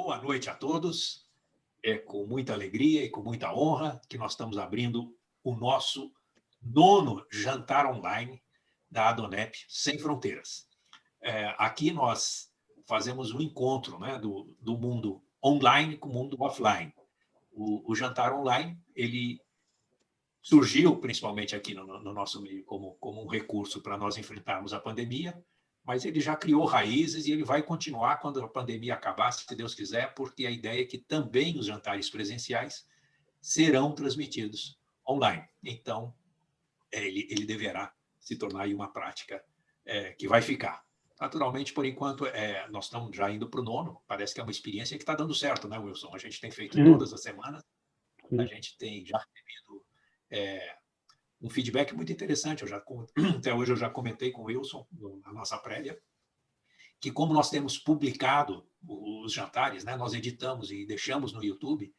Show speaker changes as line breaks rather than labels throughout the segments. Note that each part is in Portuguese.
Boa noite a todos. É com muita alegria e com muita honra que nós estamos abrindo o nosso 9º jantar online da Adonep Sem Fronteiras. Aqui nós fazemos um encontro, né, do mundo online com o mundo offline. O jantar online, ele surgiu principalmente aqui no nosso meio como um recurso para nós enfrentarmos a pandemia, mas ele já criou raízes e ele vai continuar quando a pandemia acabar, se Deus quiser, porque a ideia é que também os jantares presenciais serão transmitidos online. Então, ele deverá se tornar aí uma prática que vai ficar. Naturalmente, por enquanto, nós estamos já indo para o 9º, parece que é uma experiência que está dando certo, né, Wilson? A gente tem feito todas as semanas, a gente tem já recebido um feedback muito interessante. Até hoje eu já comentei com o Wilson, na nossa prévia, que como nós temos publicado os jantares, né, nós editamos e deixamos no YouTube,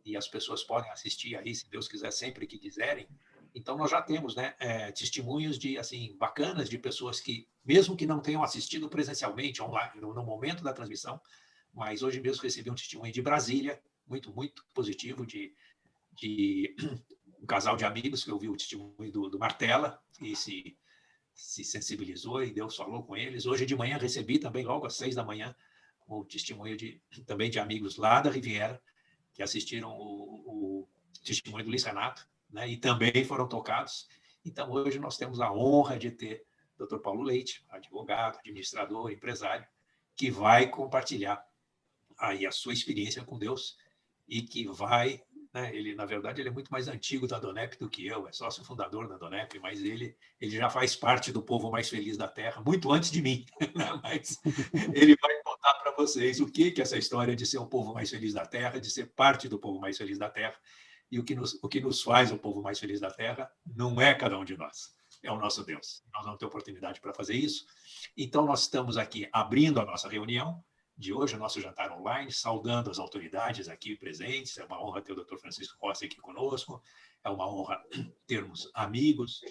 e as pessoas podem assistir aí, se Deus quiser, sempre que quiserem. Então, nós já temos, né, testemunhos bacanas de pessoas que, mesmo que não tenham assistido presencialmente, online, no momento da transmissão, mas hoje mesmo recebi um testemunho de Brasília, muito, muito positivo, de um casal de amigos que ouviu o testemunho do Martela e se sensibilizou e Deus falou com eles. Hoje de manhã recebi também, logo às 6 da manhã, o testemunho também de amigos lá da Riviera, que assistiram o testemunho do Luiz Renato, né, e também foram tocados. Então, hoje nós temos a honra de ter o Dr. Paulo Leite, advogado, administrador, empresário, que vai compartilhar aí a sua experiência com Deus e que vai... Ele, na verdade, ele é muito mais antigo da Adonep do que eu, é sócio fundador da Adonep, mas ele já faz parte do povo mais feliz da Terra, muito antes de mim. Mas ele vai contar para vocês o que é essa história de ser o povo mais feliz da Terra, de ser parte do povo mais feliz da Terra, e o que nos faz o povo mais feliz da Terra não é cada um de nós, é o nosso Deus. Nós vamos ter oportunidade para fazer isso. Então, nós estamos aqui abrindo a nossa reunião de hoje, o nosso jantar online, saudando as autoridades aqui presentes. É uma honra ter o Dr. Francisco Rossi aqui conosco, é uma honra termos amigos,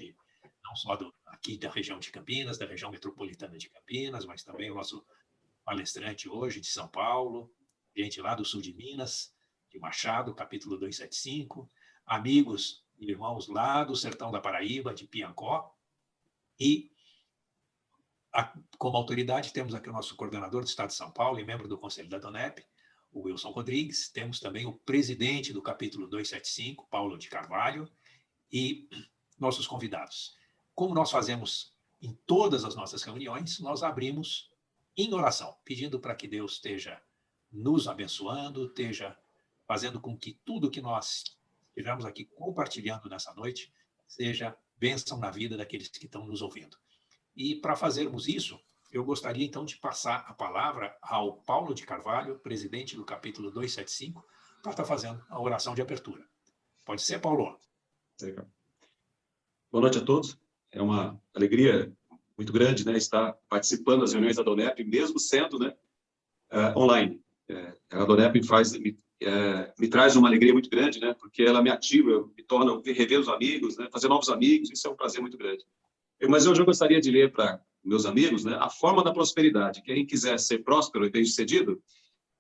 não só aqui da região de Campinas, da região metropolitana de Campinas, mas também o nosso palestrante hoje de São Paulo, gente lá do sul de Minas, de Machado, capítulo 275, amigos e irmãos lá do sertão da Paraíba, de Piancó, e como autoridade, temos aqui o nosso coordenador do Estado de São Paulo e membro do Conselho da Adonep, o Wilson Rodrigues. Temos também o presidente do capítulo 275, Paulo de Carvalho, e nossos convidados. Como nós fazemos em todas as nossas reuniões, nós abrimos em oração, pedindo para que Deus esteja nos abençoando, esteja fazendo com que tudo que nós estivermos aqui compartilhando nessa noite seja bênção na vida daqueles que estão nos ouvindo. E, para fazermos isso, eu gostaria, então, de passar a palavra ao Paulo de Carvalho, presidente do capítulo 275, para estar fazendo a oração de abertura. Pode ser, Paulo?
Legal. Boa noite a todos. É uma alegria muito grande, né, estar participando das reuniões da Adonep, mesmo sendo, né, online. A Adonep me traz uma alegria muito grande, né, porque ela me ativa, me torna rever os amigos, né, fazer novos amigos. Isso é um prazer muito grande. Mas hoje eu gostaria de ler para meus amigos, né, a forma da prosperidade. Quem quiser ser próspero e bem-sucedido,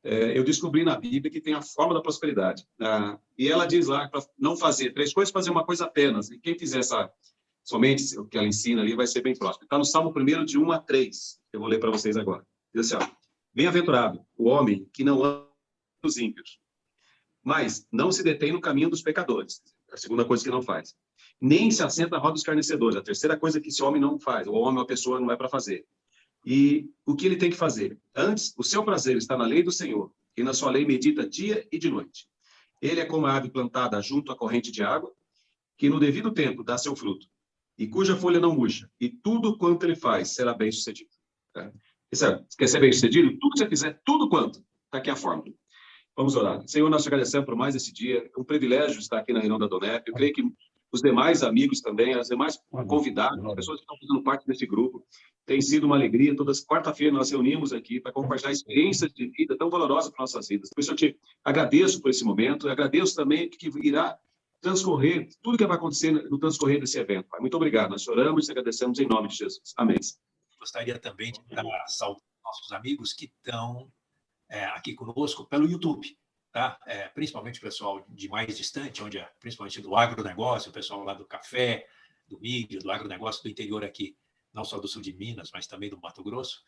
eu descobri na Bíblia que tem a forma da prosperidade. E ela diz lá para não fazer 3 coisas, fazer uma coisa apenas. E quem fizer somente o que ela ensina ali vai ser bem próspero. Está no Salmo 1, de 1 a 3. Eu vou ler para vocês agora. Diz assim, ó: Bem-aventurado o homem que não anda dos ímpios, mas não se detém no caminho dos pecadores. A segunda coisa que não faz. Nem se assenta na roda dos escarnecedores. A terceira coisa que esse homem não faz. O homem, uma pessoa, não é para fazer. E o que ele tem que fazer? Antes, o seu prazer está na lei do Senhor, e na sua lei medita dia e de noite. Ele é como a árvore plantada junto à corrente de água, que no devido tempo dá seu fruto, e cuja folha não murcha, e tudo quanto ele faz será bem-sucedido. Você quer ser bem-sucedido? Tudo que você fizer, tudo quanto. Está aqui a fórmula. Vamos orar. Senhor, nós te agradecemos por mais esse dia. É um privilégio estar aqui na reunião da Adonep. Eu creio que os demais amigos também, os demais convidados, as pessoas que estão fazendo parte desse grupo, tem sido uma alegria. Todas quarta-feira nós reunimos aqui para compartilhar experiências de vida tão valorosas para nossas vidas. Por isso eu te agradeço por esse momento. Eu agradeço também que irá transcorrer, tudo que vai acontecer no transcorrer desse evento. Pai, muito obrigado. Nós choramos e te agradecemos em nome de Jesus. Amém.
Gostaria também de estar saudando nossos amigos que estão aqui conosco pelo YouTube. Tá? Principalmente o pessoal de mais distante, principalmente do agronegócio, o pessoal lá do café, do milho, do agronegócio do interior aqui, não só do sul de Minas, mas também do Mato Grosso.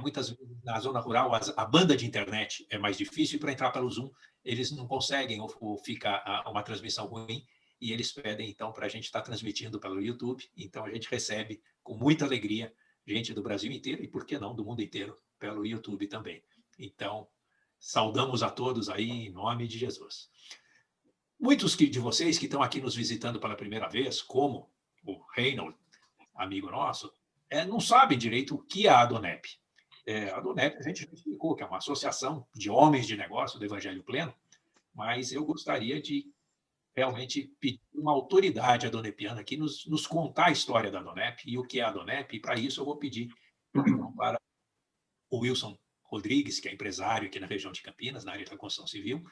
Muitas vezes, na zona rural, a banda de internet é mais difícil, e para entrar pelo Zoom, eles não conseguem, ou fica uma transmissão ruim, e eles pedem, então, para a gente estar transmitindo pelo YouTube. Então, a gente recebe, com muita alegria, gente do Brasil inteiro, e por que não, do mundo inteiro, pelo YouTube também. Então, saudamos a todos aí, em nome de Jesus. Muitos de vocês que estão aqui nos visitando pela primeira vez, como o Reinhold, amigo nosso, não sabem direito o que é a Adonep. A Adonep, a gente explicou que é uma associação de homens de negócio do Evangelho Pleno, mas eu gostaria de realmente pedir uma autoridade adonepiana aqui nos contar a história da Adonep e o que é a Adonep, e para isso eu vou pedir para o Wilson Rodrigues, que é empresário aqui na região de Campinas, na área da construção civil,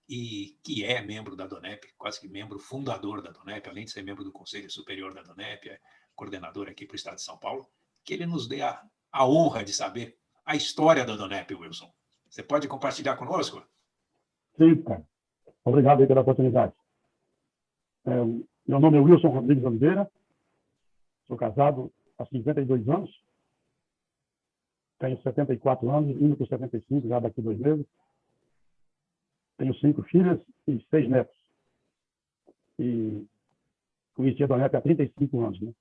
e que é membro da Adonep, quase que membro fundador da Adonep, além de ser membro do Conselho Superior da Adonep, é coordenador aqui para o Estado de São Paulo, que ele nos dê a honra de saber a história da Adonep, Wilson. Você pode compartilhar conosco?
Sim, cara. Obrigado aí pela oportunidade. Meu nome é Wilson Rodrigues Oliveira, sou casado há 52 anos, tenho 74 anos, indo para 75 já daqui a 2 meses. Tenho 5 filhas e 6 netos. E conheci a Adonep há 35 anos. Né?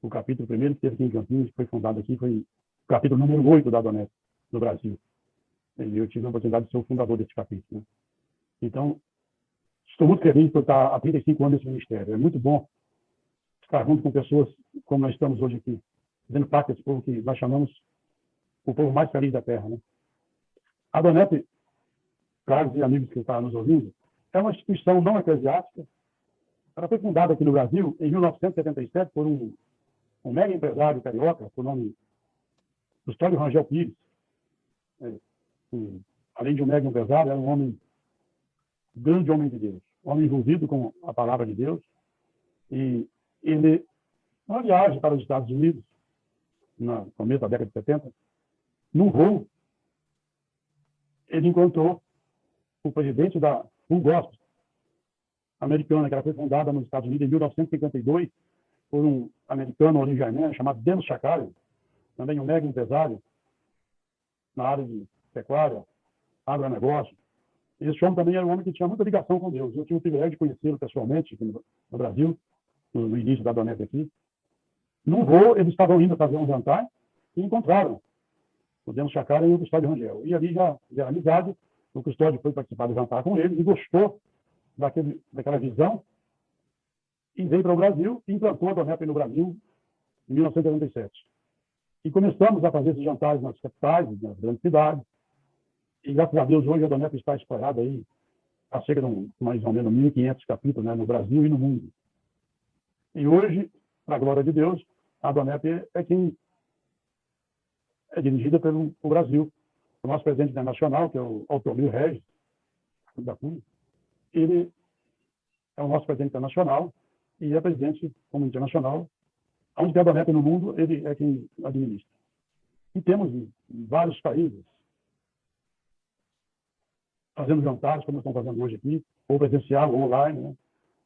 O capítulo primeiro que teve aqui em Campinas, que foi fundado aqui, foi o capítulo número 8 da Adonep no Brasil. E eu tive a oportunidade de ser o fundador desse capítulo. Né? Então, estou muito feliz por estar há 35 anos nesse ministério. É muito bom estar junto com pessoas como nós estamos hoje aqui, fazendo parte desse povo que nós chamamos o povo mais feliz da Terra. Né? A Adonep, caros e amigos que estão nos ouvindo, é uma instituição não eclesiástica. Ela foi fundada aqui no Brasil em 1977 por um mega empresário carioca, por nome Custódio Rangel Pires. Além de um mega empresário, era um grande homem de Deus, homem envolvido com a palavra de Deus. E ele, numa viagem para os Estados Unidos, no começo da década de 70, num voo, ele encontrou o presidente da Full Gospel americana, que ela foi fundada nos Estados Unidos em 1952 por um americano originalmente chamado Dennis Shakarian, também um mega empresário na área de pecuária, agronegócio. Esse homem também era um homem que tinha muita ligação com Deus. Eu tive o privilégio de conhecê-lo pessoalmente aqui no Brasil, no início da Adonep aqui. Num voo, eles estavam indo fazer um jantar e encontraram o Dennis Shakarian e o Custódio Rangel. E ali já era amizade. O Custódio foi participar do jantar com eles e gostou daquela visão e veio para o Brasil e implantou a Adonep no Brasil em 1977. E começamos a fazer esses jantares nas capitais, nas grandes cidades. E, graças a Deus, hoje a Adonep está espalhada aí há cerca de mais ou menos 1.500 capítulos, né, no Brasil e no mundo. E hoje, para a glória de Deus, a Adonep é quem é dirigida pelo Brasil. O nosso presidente internacional, que é o Automil Regis, da Cunha, ele é o nosso presidente internacional e é presidente como internacional. Onde tem a Adonep no mundo, ele é quem administra. E temos em vários países fazendo jantares, como estamos fazendo hoje aqui, ou presencial, ou online. Né?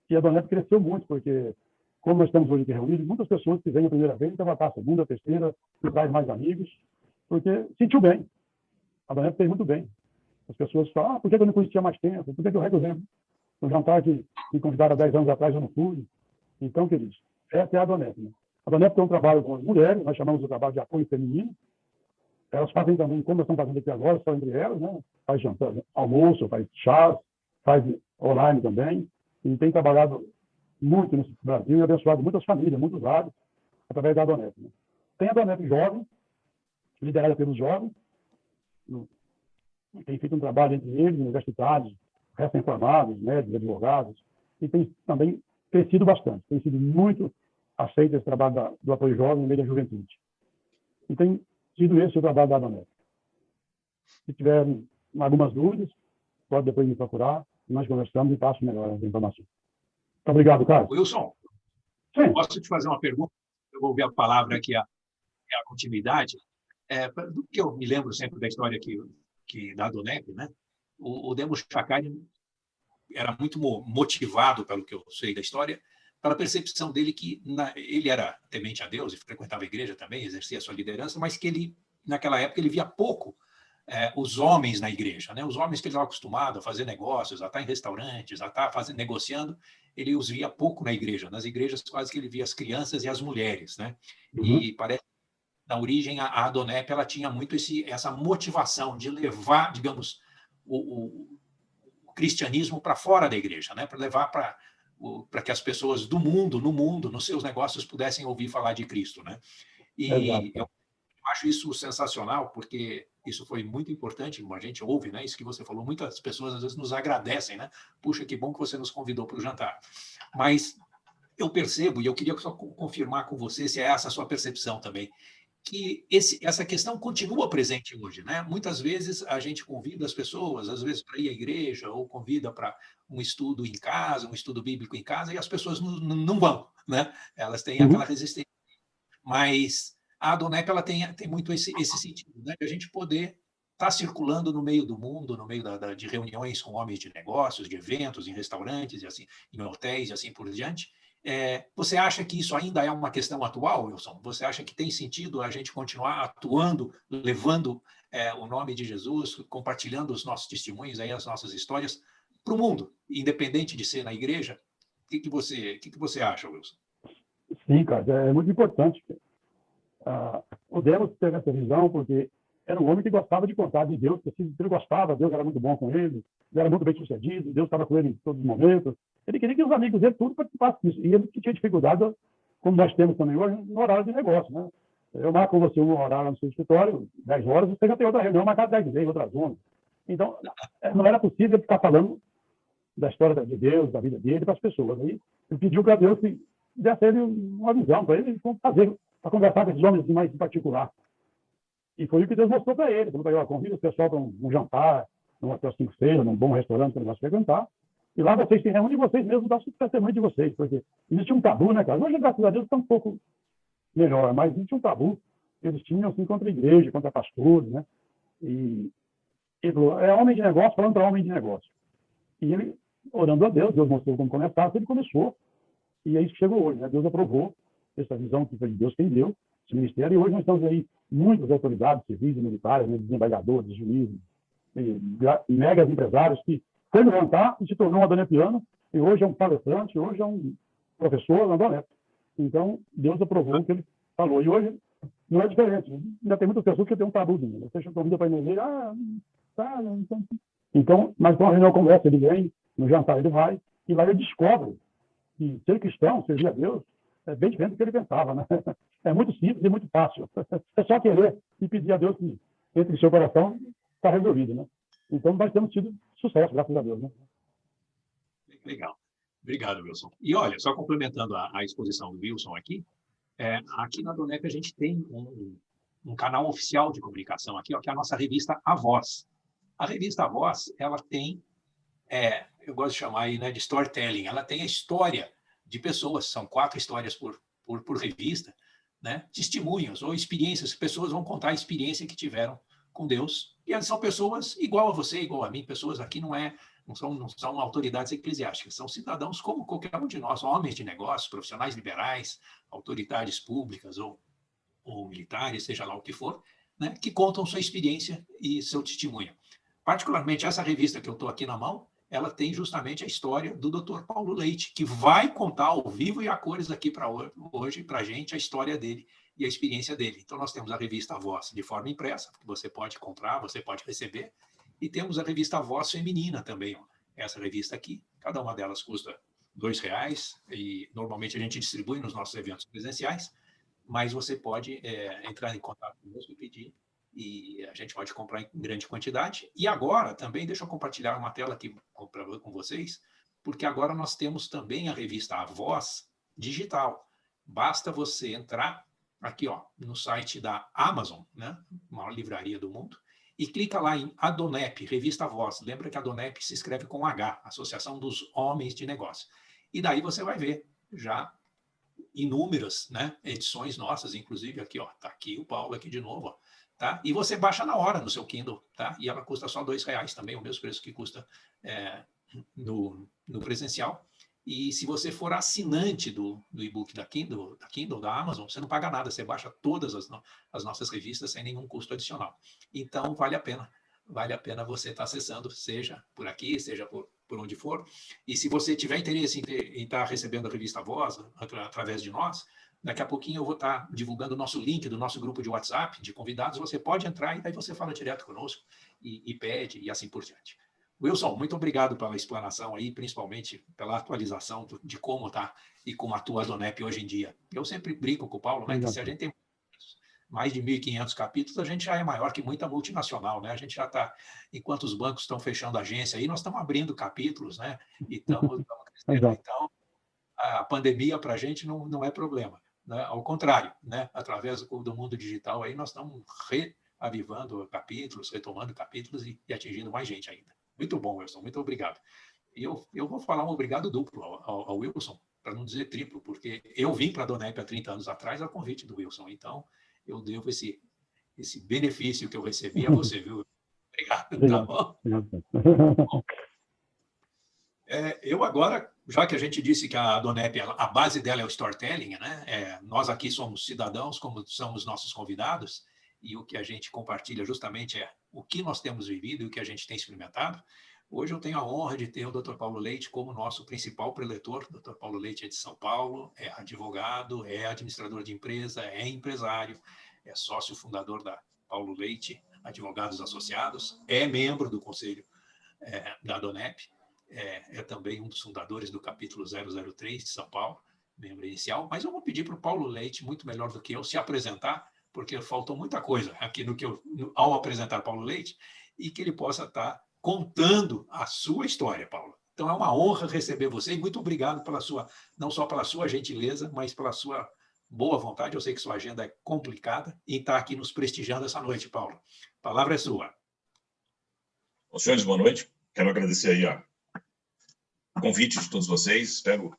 E a Adonep cresceu muito, porque, como nós estamos hoje aqui reunidos, muitas pessoas que vêm a primeira vez, então vai estar a segunda, a terceira, e traz mais amigos, porque sentiu bem. A Adonep fez muito bem. As pessoas falam, por que eu não conhecia mais tempo? Por que eu recusei? No jantar que me convidaram há 10 anos atrás, eu não fui. Então, queridos, essa é a Adonep. Né? A Adonep tem um trabalho com as mulheres, nós chamamos o trabalho de apoio feminino. Elas fazem também, como nós estamos fazendo aqui agora, só entre elas, né? Faz jantar, almoço, faz chás, faz online também. E tem trabalhado muito no Brasil e abençoado muitas famílias, muitos lares, através da Adonep. Né? Tem a Adonep Jovem, liderada pelos jovens, tem feito um trabalho entre eles, universitários, recém-formados, médicos, advogados, e tem também crescido bastante. Tem sido muito aceito esse trabalho do apoio jovem no meio da juventude. E tem sido esse o trabalho da Adonep. Se tiverem algumas dúvidas, pode depois me procurar, nós conversamos e passo melhor as informações. Muito obrigado, Carlos.
Wilson,
sim.
Posso te fazer uma pergunta? Eu vou ouvir a palavra aqui, a continuidade. Do que eu me lembro sempre da história que da Adonep, né? O Demos Shakarian era muito motivado, pelo que eu sei da história, pela percepção dele que ele era temente a Deus e frequentava a igreja também, exercia a sua liderança, mas que ele, naquela época, ele via pouco os homens na igreja, né? Os homens que ele estava acostumado a fazer negócios, a estar em restaurantes, a estar negociando, ele os via pouco na igreja. Nas igrejas, quase que ele via as crianças e as mulheres, né? E parece que, na origem, a Adonep ela tinha muito essa motivação de levar, digamos, o cristianismo para fora da igreja, né? Para levar para que as pessoas do mundo, no mundo, nos seus negócios, pudessem ouvir falar de Cristo, né? E eu acho isso sensacional, porque isso foi muito importante, a gente ouve, né? Isso que você falou, muitas pessoas às vezes nos agradecem, né? Puxa, que bom que você nos convidou para o jantar. Mas eu percebo, e eu queria só confirmar com você se é essa a sua percepção também, que essa questão continua presente hoje, né? Muitas vezes a gente convida as pessoas, às vezes para ir à igreja, ou convida para um estudo em casa, um estudo bíblico em casa, e as pessoas não vão, né? Elas têm aquela resistência. Mas a Adonep ela tem muito esse sentido, né? De a gente poder estar circulando no meio do mundo, no meio de reuniões com homens de negócios, de eventos, em restaurantes, e assim, em hotéis e assim por diante. Você acha que isso ainda é uma questão atual, Wilson? Você acha que tem sentido a gente continuar atuando, levando o nome de Jesus, compartilhando os nossos testemunhos, aí, as nossas histórias para o mundo, independente de ser na igreja? O que você acha, Wilson?
Sim, cara, é muito importante. O Demos teve essa visão porque era um homem que gostava de contar de Deus, porque ele gostava, Deus era muito bom com ele era muito bem sucedido, Deus estava com ele em todos os momentos. Ele queria que os amigos dele tudo participassem disso. E ele tinha dificuldade, como nós temos também hoje, no horário de negócio, né? Eu marco com você um horário no seu escritório, 10 horas, você já tem outra reunião marcada 10 vezes, outras 11. Então, não era possível ficar falando da história de Deus, da vida dele para as pessoas. Aí ele pediu para Deus que desse ele uma visão, para ele fazer, para conversar com esses homens mais em particular. E foi o que Deus mostrou para ele. Ele convida o pessoal para um jantar, num hotel 5 estrelas, num bom restaurante que ele gosta de frequentar. E lá vocês se reúnem e vocês mesmos dão o testemunho de vocês. Porque existia um tabu, né, cara? Hoje, graças a Deus, está um pouco melhor, mas existia um tabu. Eles tinham, assim, contra a igreja, contra pastores, né? E ele falou, é homem de negócio falando para homem de negócio. E ele, orando a Deus, Deus mostrou como começar, ele começou. E é isso que chegou hoje, né? Deus aprovou essa visão que foi de Deus quem deu, esse ministério. E hoje nós estamos aí, muitas autoridades civis e militares, né, desembargadores, juízes, e megas empresários que foi levantar e se tornou um adonepiano, e hoje é um palestrante, hoje é um professor na Adonep. Então, Deus aprovou o que ele falou. E hoje não é diferente. Ainda tem muitas pessoas que têm um tabuzinho. Você convida para ir na igreja, tá, então, mas com a reunião conversa, ele vem, no jantar ele vai, e lá ele descobre que ser cristão, servir a Deus, é bem diferente do que ele pensava, né? É muito simples e muito fácil. É só querer e pedir a Deus que entre em seu coração, está resolvido, né? Então, nós temos tido sucesso, graças a Deus, né?
Legal. Obrigado, Wilson. E olha, só complementando a exposição do Wilson aqui, aqui na Adonep a gente tem um canal oficial de comunicação aqui, ó, que é a nossa revista A Voz. A revista A Voz, ela tem, eu gosto de chamar aí, né, de storytelling, ela tem a história de pessoas, são 4 histórias por revista, né, testemunhos ou experiências, pessoas vão contar a experiência que tiveram com Deus, e elas são pessoas igual a você, igual a mim, pessoas aqui não são autoridades eclesiásticas, são cidadãos como qualquer um de nós, homens de negócios, profissionais liberais, autoridades públicas ou militares, seja lá o que for, né, que contam sua experiência e seu testemunho. Particularmente, essa revista que eu estou aqui na mão, ela tem justamente a história do Dr. Paulo Leite, que vai contar ao vivo e a cores aqui para hoje, para a gente, a história dele e a experiência dele. Então, nós temos a revista A Voz de forma impressa, que você pode comprar, você pode receber, e temos a revista A Voz feminina também. Ó. Essa revista aqui, cada uma delas custa R$2, e normalmente a gente distribui nos nossos eventos presenciais, mas você pode entrar em contato conosco e pedir, e a gente pode comprar em grande quantidade. E agora também, deixa eu compartilhar uma tela aqui com vocês, porque agora nós temos também a revista A Voz digital. Basta você entrar aqui, ó, no site da Amazon, né, maior livraria do mundo, e clica lá em Adonep, revista A Voz. Lembra que a Adonep se escreve com H, Associação dos Homens de Negócio. E daí você vai ver já inúmeras, né, edições nossas, inclusive aqui, ó, tá aqui o Paulo aqui de novo, ó, tá? E você baixa na hora no seu Kindle, tá? E ela custa só R$2 também, o mesmo preço que custa no presencial. E se você for assinante do e-book da Kindle, da Amazon, você não paga nada, você baixa todas as nossas revistas sem nenhum custo adicional. Então, vale a pena. Vale a pena você estar acessando, seja por aqui, seja por onde for. E se você tiver interesse em estar recebendo a revista Voz, através de nós, daqui a pouquinho eu vou estar divulgando o nosso link do nosso grupo de WhatsApp, de convidados. Você pode entrar e daí você fala direto conosco e pede, e assim por diante. Wilson, muito obrigado pela explanação aí, principalmente pela atualização de como está e como atua a Donep hoje em dia. Eu sempre brinco com o Paulo, né, que se a gente tem mais de 1.500 capítulos, a gente já é maior que muita multinacional, né? A gente já está, enquanto os bancos estão fechando a agência, aí nós estamos abrindo capítulos, né? E estamos crescendo. Então, a pandemia para a gente não é problema, né? Ao contrário, né? Através do mundo digital, aí nós estamos reavivando capítulos, retomando capítulos e atingindo mais gente ainda. Muito bom, Wilson, muito obrigado. E eu vou falar um obrigado duplo ao Wilson, para não dizer triplo, porque eu vim para a Donep há 30 anos atrás a convite do Wilson, então eu devo esse benefício que eu recebi a você, viu? Obrigado, tá bom? Bom, eu agora, já que a gente disse que a Donep, a base dela é o storytelling, né? Nós aqui somos cidadãos, como somos nossos convidados, e o que a gente compartilha justamente é o que nós temos vivido e o que a gente tem experimentado. Hoje eu tenho a honra de ter o Dr. Paulo Leite como nosso principal preletor. O Dr. Paulo Leite é de São Paulo, é advogado, é administrador de empresa, é empresário, é sócio fundador da Paulo Leite Advogados Associados, é membro do conselho da Donep, é também um dos fundadores do capítulo 003 de São Paulo, membro inicial. Mas eu vou pedir para o Paulo Leite, muito melhor do que eu, se apresentar, porque faltou muita coisa aqui ao apresentar Paulo Leite, e que ele possa estar contando a sua história, Paulo. Então, é uma honra receber você e muito obrigado não só pela sua gentileza, mas pela sua boa vontade. Eu sei que sua agenda é complicada e está aqui nos prestigiando essa noite, Paulo. A palavra é sua.
Bom, senhores, boa noite. Quero agradecer aí o convite de todos vocês. Espero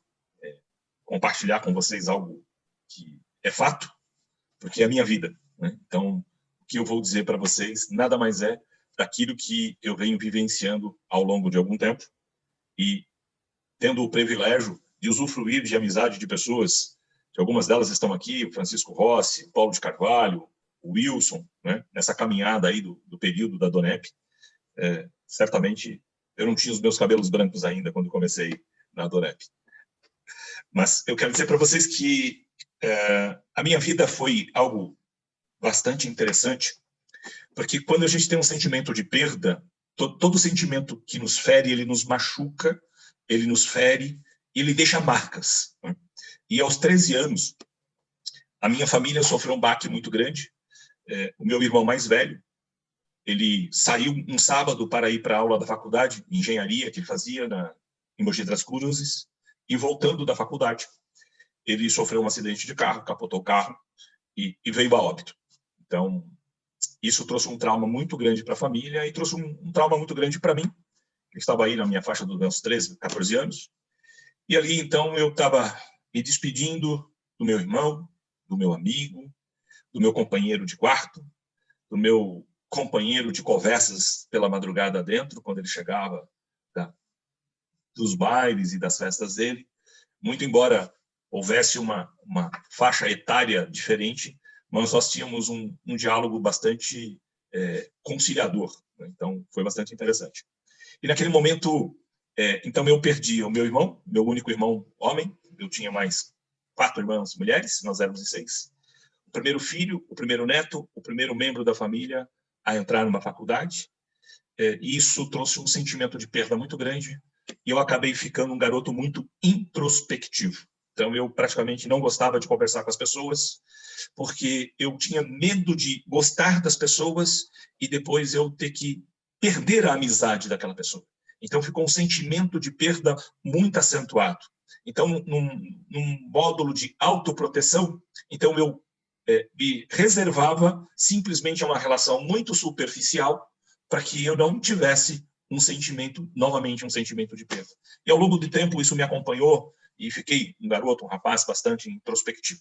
compartilhar com vocês algo que é fato, porque é a minha vida, né? Então, o que eu vou dizer para vocês nada mais é daquilo que eu venho vivenciando ao longo de algum tempo e tendo o privilégio de usufruir de amizade de pessoas, que algumas delas estão aqui, o Francisco Rossi, Paulo de Carvalho, o Wilson, né? Nessa caminhada aí do período da Donep. Certamente, eu não tinha os meus cabelos brancos ainda quando comecei na Donep. Mas eu quero dizer para vocês que a minha vida foi algo bastante interessante, porque quando a gente tem um sentimento de perda, todo sentimento que nos fere, ele nos machuca, ele nos fere e ele deixa marcas, né? E aos 13 anos, a minha família sofreu um baque muito grande. O meu irmão mais velho, ele saiu um sábado para ir para a aula da faculdade, engenharia que ele fazia em Mogi das Cruzes, e voltando da faculdade, ele sofreu um acidente de carro, capotou o carro e veio a óbito. Então, isso trouxe um trauma muito grande para a família e trouxe um trauma muito grande para mim, que estava aí na minha faixa dos meus 13, 14 anos. E ali, então, eu estava me despedindo do meu irmão, do meu amigo, do meu companheiro de quarto, do meu companheiro de conversas pela madrugada dentro, quando ele chegava dos bailes e das festas dele. Muito embora houvesse uma faixa etária diferente, mas nós tínhamos um diálogo bastante conciliador, né? Então, foi bastante interessante. E naquele momento, então, eu perdi o meu irmão, meu único irmão homem. Eu tinha mais 4 irmãs mulheres, nós éramos em 6. O primeiro filho, o primeiro neto, o primeiro membro da família a entrar numa faculdade. E isso trouxe um sentimento de perda muito grande. E eu acabei ficando um garoto muito introspectivo. Então, eu praticamente não gostava de conversar com as pessoas, porque eu tinha medo de gostar das pessoas e depois eu ter que perder a amizade daquela pessoa. Então, ficou um sentimento de perda muito acentuado. Então, num módulo de autoproteção, então eu me reservava simplesmente a uma relação muito superficial para que eu não tivesse novamente um sentimento de perda. E ao longo do tempo isso me acompanhou e fiquei um garoto, um rapaz bastante introspectivo.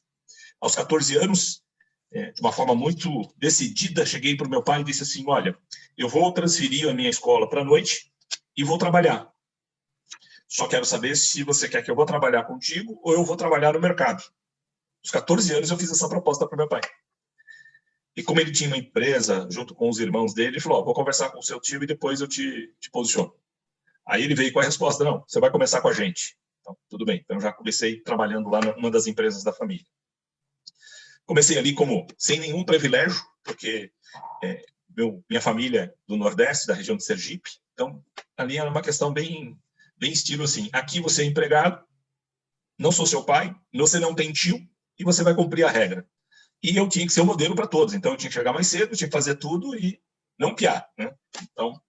Aos 14 anos, de uma forma muito decidida, cheguei para o meu pai e disse assim, olha, eu vou transferir a minha escola para a noite e vou trabalhar. Só quero saber se você quer que eu vou trabalhar contigo ou eu vou trabalhar no mercado. Aos 14 anos eu fiz essa proposta para o meu pai. E como ele tinha uma empresa junto com os irmãos dele, ele falou, vou conversar com o seu tio e depois eu te posiciono. Aí ele veio com a resposta, não, você vai começar com a gente. Então, tudo bem. Então, eu já comecei trabalhando lá numa das empresas da família. Comecei ali como sem nenhum privilégio, porque minha família é do Nordeste, da região de Sergipe. Então, ali era uma questão bem estilo assim, aqui você é empregado, não sou seu pai, você não tem tio, e você vai cumprir a regra. E eu tinha que ser o modelo para todos. Então, eu tinha que chegar mais cedo, tinha que fazer tudo e não piar, né? Então,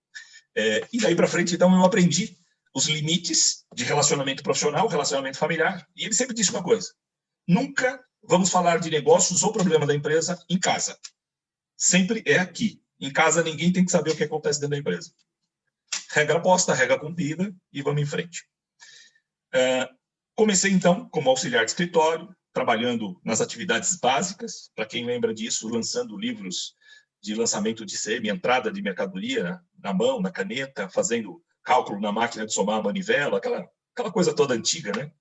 e daí para frente, então, eu aprendi os limites de relacionamento profissional, relacionamento familiar, e ele sempre disse uma coisa, nunca vamos falar de negócios ou problema da empresa em casa. Sempre é aqui. Em casa, ninguém tem que saber o que acontece dentro da empresa. Regra posta, regra cumprida, e vamos em frente. Comecei, então, como auxiliar de escritório, trabalhando nas atividades básicas, para quem lembra disso, lançando livros de lançamento de CM, entrada de mercadoria na mão, na caneta, fazendo cálculo na máquina de somar a manivela, aquela coisa toda antiga, né?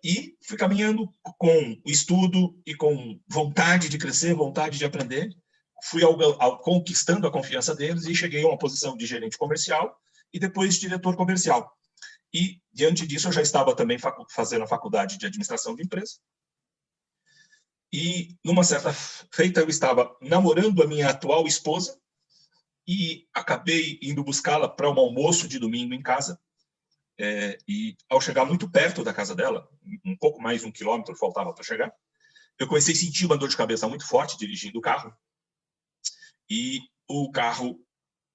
E fui caminhando com estudo e com vontade de crescer, vontade de aprender, fui conquistando a confiança deles e cheguei a uma posição de gerente comercial e depois diretor comercial. E, diante disso, eu já estava também fazendo a faculdade de administração de empresa. E, numa certa feita, eu estava namorando a minha atual esposa e acabei indo buscá-la para um almoço de domingo em casa. E, ao chegar muito perto da casa dela, um pouco mais de 1 quilômetro faltava para chegar, eu comecei a sentir uma dor de cabeça muito forte dirigindo o carro. E o carro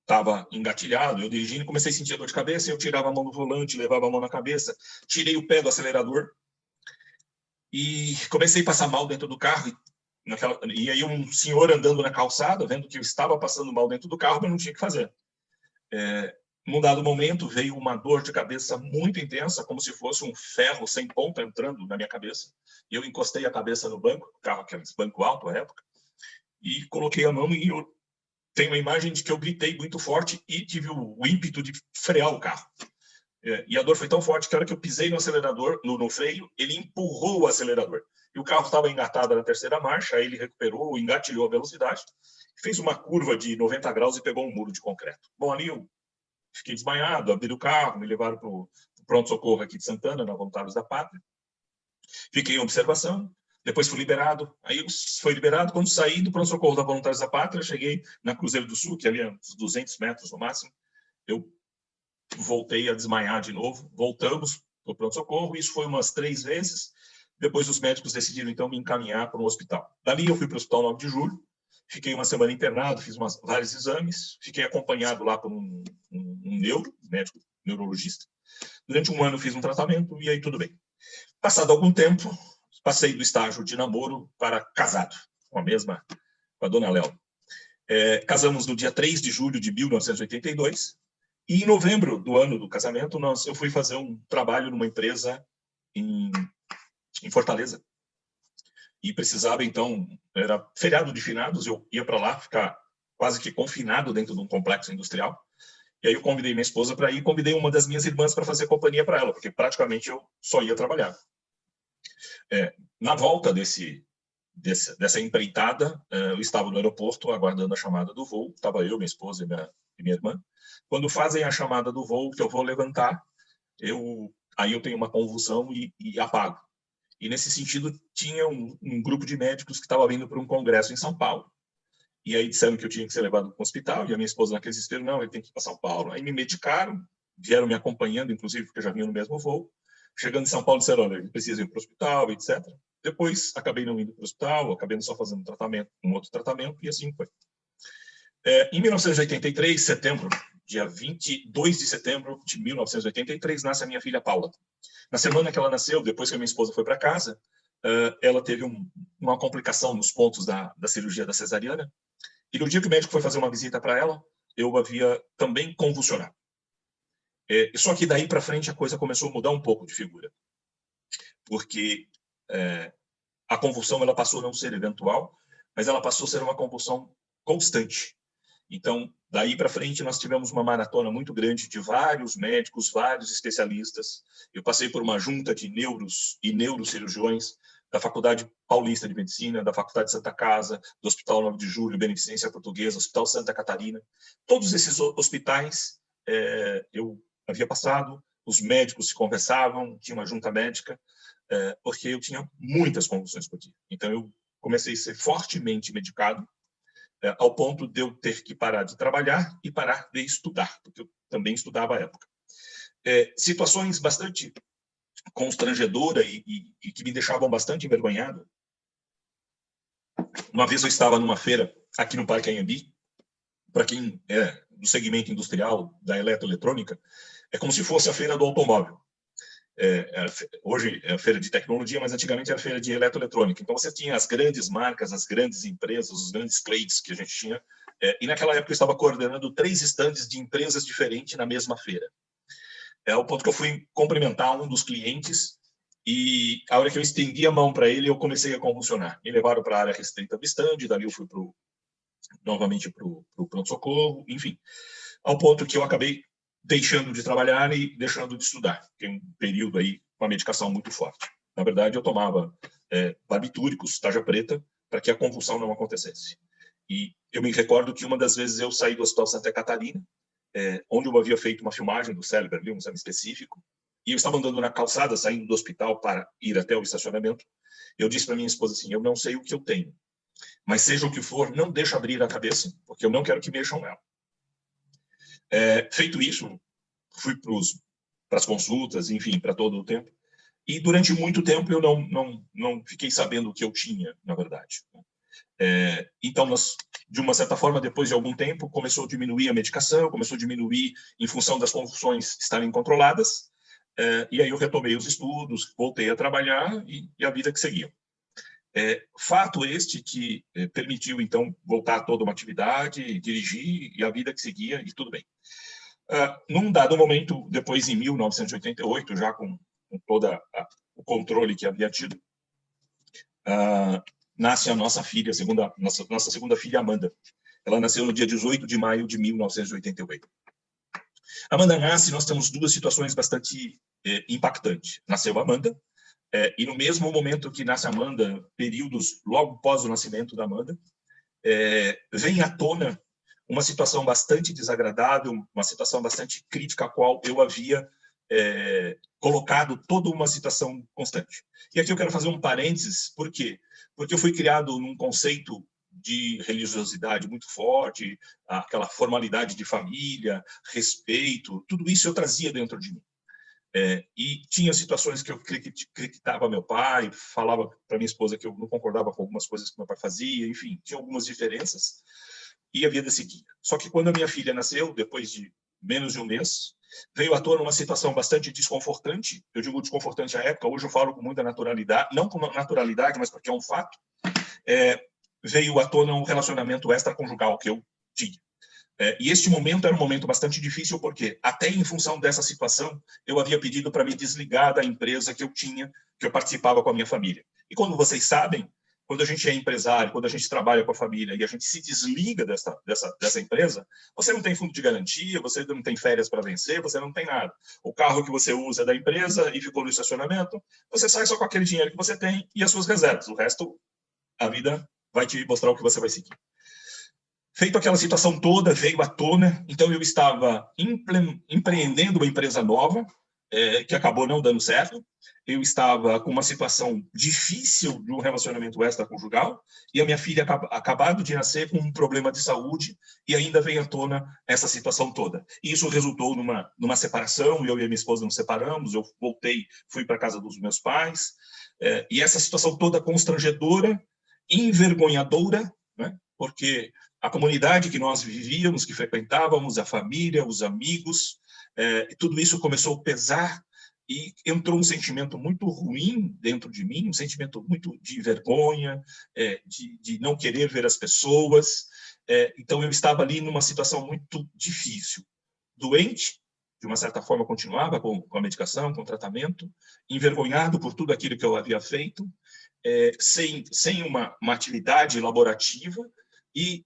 estava engatilhado, eu dirigindo, comecei a sentir a dor de cabeça, eu tirava a mão do volante, levava a mão na cabeça, tirei o pé do acelerador e comecei a passar mal dentro do carro. E aí um senhor andando na calçada, vendo que eu estava passando mal dentro do carro, mas não tinha o que fazer. Num dado momento, veio uma dor de cabeça muito intensa, como se fosse um ferro sem ponta entrando na minha cabeça. E eu encostei a cabeça no banco, o carro aquele banco alto à época, e coloquei a mão e eu tenho uma imagem de que eu gritei muito forte e tive o ímpeto de frear o carro. E a dor foi tão forte que a hora que eu pisei no acelerador, no freio, ele empurrou o acelerador. E o carro estava engatado na terceira marcha, aí ele recuperou, engatilhou a velocidade, fez uma curva de 90 graus e pegou um muro de concreto. Bom, ali eu fiquei desmaiado, abri o carro, me levaram para o pronto-socorro aqui de Santana, na Voluntários da Pátria. Fiquei em observação. Depois fui liberado. Aí foi liberado. Quando saí do pronto-socorro da Voluntários da Pátria, cheguei na Cruzeiro do Sul, que ali é uns 200 metros no máximo. Eu voltei a desmaiar de novo. Voltamos para o pronto-socorro. Isso foi umas 3 vezes. Depois os médicos decidiram, então, me encaminhar para um hospital. Dali eu fui para o Hospital 9 de Julho. Fiquei uma semana internado, fiz vários exames. Fiquei acompanhado lá por um médico neurologista. Durante 1 ano fiz um tratamento e aí tudo bem. Passado algum tempo, passei do estágio de namoro para casado, com a dona Léo. Casamos no dia 3 de julho de 1982, e em novembro do ano do casamento, eu fui fazer um trabalho numa empresa em Fortaleza. E precisava, então, era feriado de finados, eu ia para lá ficar quase que confinado dentro de um complexo industrial. E aí eu convidei minha esposa para ir, convidei uma das minhas irmãs para fazer companhia para ela, porque praticamente eu só ia trabalhar. Na volta dessa empreitada, eu estava no aeroporto aguardando a chamada do voo, estava eu, minha esposa e minha irmã. Quando fazem a chamada do voo, que eu vou levantar, aí eu tenho uma convulsão e apago. E nesse sentido, tinha um grupo de médicos que estava vindo para um congresso em São Paulo, e aí disseram que eu tinha que ser levado para o hospital, e a minha esposa naquele desespero, não, ele tem que ir para São Paulo. Aí me medicaram, vieram me acompanhando, inclusive, porque eu já vinha no mesmo voo. Chegando em São Paulo, disseram, olha, ele precisa ir para o hospital, etc. Depois, acabei não indo para o hospital, acabei só fazendo um outro tratamento, e assim foi. Em 1983, setembro, dia 22 de setembro de 1983, nasce a minha filha Paula. Na semana que ela nasceu, depois que a minha esposa foi para casa, ela teve uma complicação nos pontos da cirurgia da cesariana, e no dia que o médico foi fazer uma visita para ela, eu havia também convulsionado. Só que daí para frente a coisa começou a mudar um pouco de figura. porque a convulsão ela passou a não ser eventual, mas ela passou a ser uma convulsão constante. Então, daí para frente, nós tivemos uma maratona muito grande de vários médicos, vários especialistas. Eu passei por uma junta de neuros e neurocirurgiões da Faculdade Paulista de Medicina, da Faculdade Santa Casa, do Hospital 9 de Julho, Beneficência Portuguesa, Hospital Santa Catarina. Todos esses hospitais eu havia passado, os médicos se conversavam, tinha uma junta médica, porque eu tinha muitas convulsões por dia. Então, eu comecei a ser fortemente medicado, ao ponto de eu ter que parar de trabalhar e parar de estudar, porque eu também estudava à época. Situações bastante constrangedoras e que me deixavam bastante envergonhado. Uma vez eu estava numa feira aqui no Parque Anhembi. Para quem é do segmento industrial da eletroeletrônica, é como se fosse a feira do automóvel. Hoje é a feira de tecnologia, mas antigamente era a feira de eletroeletrônica. Então, você tinha as grandes marcas, as grandes empresas, os grandes trades que a gente tinha. E naquela época eu estava coordenando 3 estandes de empresas diferentes na mesma feira. Ao ponto que eu fui cumprimentar um dos clientes e a hora que eu estendi a mão para ele, eu comecei a convulsionar. Me levaram para a área restrita do estande, dali eu fui novamente para o pronto-socorro, enfim. Ao ponto que eu acabei deixando de trabalhar e deixando de estudar. Fiquei um período aí com a medicação muito forte. Na verdade, eu tomava barbitúricos, tarja preta, para que a convulsão não acontecesse. E eu me recordo que uma das vezes eu saí do Hospital Santa Catarina, onde eu havia feito uma filmagem do cérebro, um exame específico, e eu estava andando na calçada, saindo do hospital para ir até o estacionamento. Eu disse para minha esposa assim, eu não sei o que eu tenho, mas seja o que for, não deixa abrir a cabeça, porque eu não quero que mexam nela. Feito isso, fui para as consultas, enfim, para todo o tempo. E durante muito tempo eu não fiquei sabendo o que eu tinha, na verdade. Então, de uma certa forma, depois de algum tempo, começou a diminuir a medicação, começou a diminuir em função das convulsões estarem controladas. E aí eu retomei os estudos, voltei a trabalhar e a vida que seguiu. Fato este que permitiu, então, voltar a toda uma atividade, dirigir, e a vida que seguia, e tudo bem. Num dado momento, depois em 1988, já com todo o controle que havia tido, nasce a nossa filha, nossa segunda filha, Amanda. Ela nasceu no dia 18 de maio de 1988. Amanda nasce, nós temos 2 situações bastante impactantes. Nasceu Amanda, e no mesmo momento que nasce Amanda, períodos logo após o nascimento da Amanda, vem à tona uma situação bastante desagradável, uma situação bastante crítica, a qual eu havia colocado toda uma situação constante. E aqui eu quero fazer um parênteses, por quê? Porque eu fui criado num conceito de religiosidade muito forte, aquela formalidade de família, respeito, tudo isso eu trazia dentro de mim. E tinha situações que eu criticava meu pai, falava para minha esposa que eu não concordava com algumas coisas que meu pai fazia, enfim, tinha algumas diferenças, e a vida seguia. Só que quando a minha filha nasceu, depois de menos de um mês, veio à tona uma situação bastante desconfortante, eu digo desconfortante à época, hoje eu falo com muita naturalidade, não com naturalidade, mas porque é um fato, veio à tona um relacionamento extraconjugal que eu tinha. E este momento era um momento bastante difícil, porque até em função dessa situação, eu havia pedido para me desligar da empresa que eu tinha, que eu participava com a minha família. E como vocês sabem, quando a gente é empresário, quando a gente trabalha com a família e a gente se desliga dessa empresa, você não tem fundo de garantia, você não tem férias para vencer, você não tem nada. O carro que você usa é da empresa e ficou no estacionamento, você sai só com aquele dinheiro que você tem e as suas reservas. O resto, a vida vai te mostrar o que você vai seguir. Feito aquela situação toda, veio à tona, então eu estava empreendendo uma empresa nova, que acabou não dando certo. Eu estava com uma situação difícil de um relacionamento extraconjugal, e a minha filha acabado de nascer com um problema de saúde, e ainda veio à tona essa situação toda. E isso resultou numa separação, eu e a minha esposa nos separamos, eu voltei, fui para a casa dos meus pais, e essa situação toda constrangedora, envergonhadora, né? Porque a comunidade que nós vivíamos, que frequentávamos, a família, os amigos, tudo isso começou a pesar e entrou um sentimento muito ruim dentro de mim, um sentimento muito de vergonha, de não querer ver as pessoas. Então, eu estava ali numa situação muito difícil. Doente, de uma certa forma, continuava com a medicação, com o tratamento, envergonhado por tudo aquilo que eu havia feito, sem uma atividade laborativa, e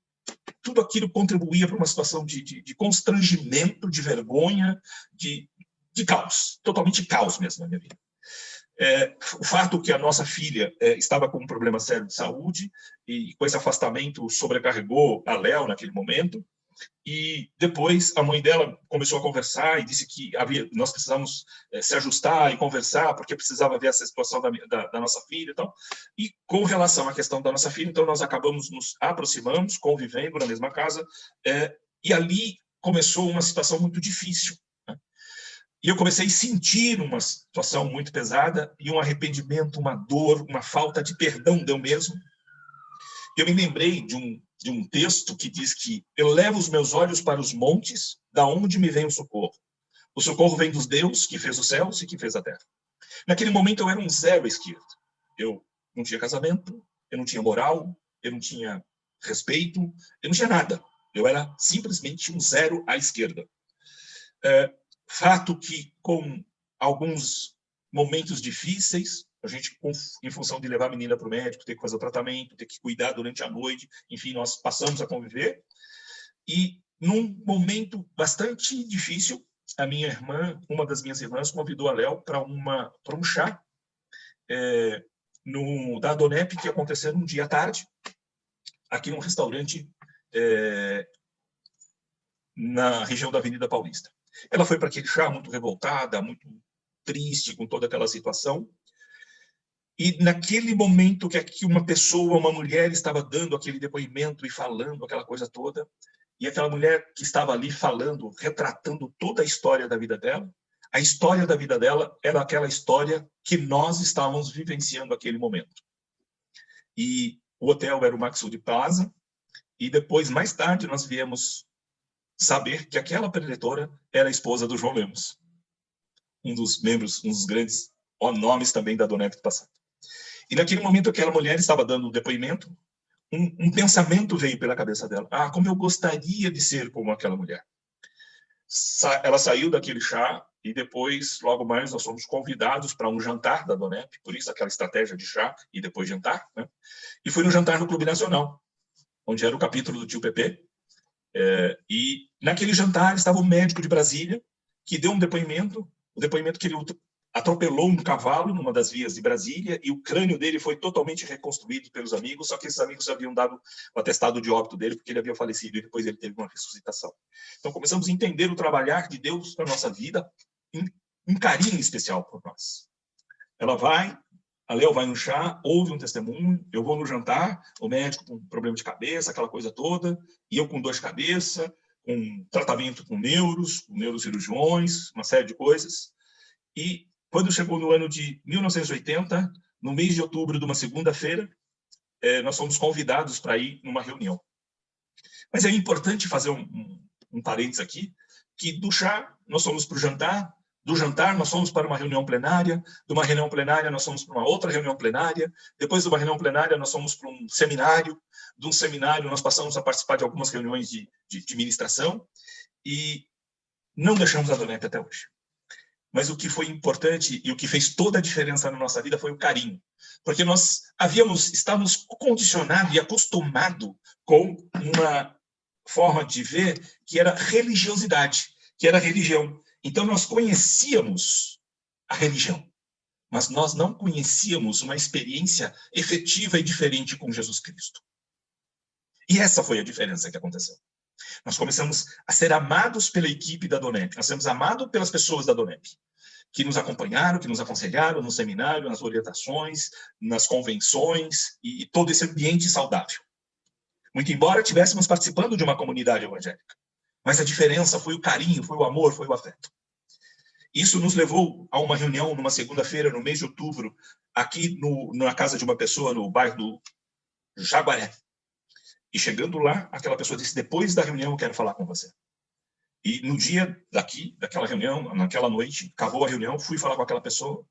tudo aquilo contribuía para uma situação de constrangimento, de vergonha, de caos, totalmente caos mesmo na minha vida. O fato que a nossa filha estava com um problema sério de saúde, e com esse afastamento sobrecarregou a Léo naquele momento, e depois a mãe dela começou a conversar e disse que nós precisamos se ajustar e conversar, porque precisava ver essa situação da nossa filha e tal. E com relação à questão da nossa filha, então nós acabamos nos aproximando, convivendo na mesma casa, e ali começou uma situação muito difícil, né? E eu comecei a sentir uma situação muito pesada e um arrependimento, uma dor, uma falta de perdão de eu mesmo. Eu me lembrei de um texto que diz que eu levo os meus olhos para os montes, da onde me vem o socorro. O socorro vem dos Deus que fez os céus e que fez a terra. Naquele momento eu era um zero à esquerda. Eu não tinha casamento, eu não tinha moral, eu não tinha respeito, eu não tinha nada. Eu era simplesmente um zero à esquerda. Fato que, com alguns momentos difíceis, a gente, em função de levar a menina para o médico, ter que fazer o tratamento, ter que cuidar durante a noite, enfim, nós passamos a conviver. E, num momento bastante difícil, a minha irmã, uma das minhas irmãs, convidou a Léo para um chá da Adonep, que ia acontecer um dia à tarde, aqui num restaurante na região da Avenida Paulista. Ela foi para aquele chá muito revoltada, muito triste com toda aquela situação. E naquele momento que uma pessoa, uma mulher, estava dando aquele depoimento e falando aquela coisa toda, e aquela mulher que estava ali falando, retratando toda a história da vida dela, a história da vida dela era aquela história que nós estávamos vivenciando naquele momento. E o hotel era o Maxud Plaza, e depois, mais tarde, nós viemos saber que aquela preletora era a esposa do João Lemos, um dos membros, um dos grandes nomes também da Adonep do passado. E naquele momento aquela mulher estava dando um depoimento, um pensamento veio pela cabeça dela. Como eu gostaria de ser como aquela mulher. Ela saiu daquele chá e depois, logo mais, nós fomos convidados para um jantar da Adonep, por isso aquela estratégia de chá e depois jantar, né? E fui no jantar no Clube Nacional, onde era o capítulo do tio Pepe. E naquele jantar estava um médico de Brasília que deu um depoimento, o depoimento que ele atropelou um cavalo numa das vias de Brasília e o crânio dele foi totalmente reconstruído pelos amigos, só que esses amigos haviam dado o atestado de óbito dele porque ele havia falecido e depois ele teve uma ressuscitação. Então começamos a entender o trabalhar de Deus na nossa vida, um carinho especial por nós. A Léo vai no chá, ouve um testemunho, eu vou no jantar, o médico com problema de cabeça, aquela coisa toda, e eu com dor de cabeça, com tratamento com neurocirurgiões, uma série de coisas. E quando chegou no ano de 1980, no mês de outubro de uma segunda-feira, nós fomos convidados para ir numa reunião. Mas é importante fazer um parênteses aqui, que do chá nós fomos para o jantar, do jantar nós fomos para uma reunião plenária, de uma reunião plenária nós fomos para uma outra reunião plenária, depois de uma reunião plenária nós fomos para um seminário, de um seminário nós passamos a participar de algumas reuniões de ministração, e não deixamos a Adonep até hoje. Mas o que foi importante e o que fez toda a diferença na nossa vida foi o carinho. Porque nós estávamos condicionados e acostumados com uma forma de ver que era religiosidade, que era religião. Então, nós conhecíamos a religião, mas nós não conhecíamos uma experiência efetiva e diferente com Jesus Cristo. E essa foi a diferença que aconteceu. Nós começamos a ser amados pela equipe da Adonep, nós somos amados pelas pessoas da Adonep, que nos acompanharam, que nos aconselharam no seminário, nas orientações, nas convenções e todo esse ambiente saudável. Muito embora estivéssemos participando de uma comunidade evangélica, mas a diferença foi o carinho, foi o amor, foi o afeto. Isso nos levou a uma reunião numa segunda-feira, no mês de outubro, aqui na casa de uma pessoa no bairro do Jaguaré. E chegando lá, aquela pessoa disse, depois da reunião eu quero falar com você. E no dia daquela reunião, naquela noite, acabou a reunião, fui falar com aquela pessoa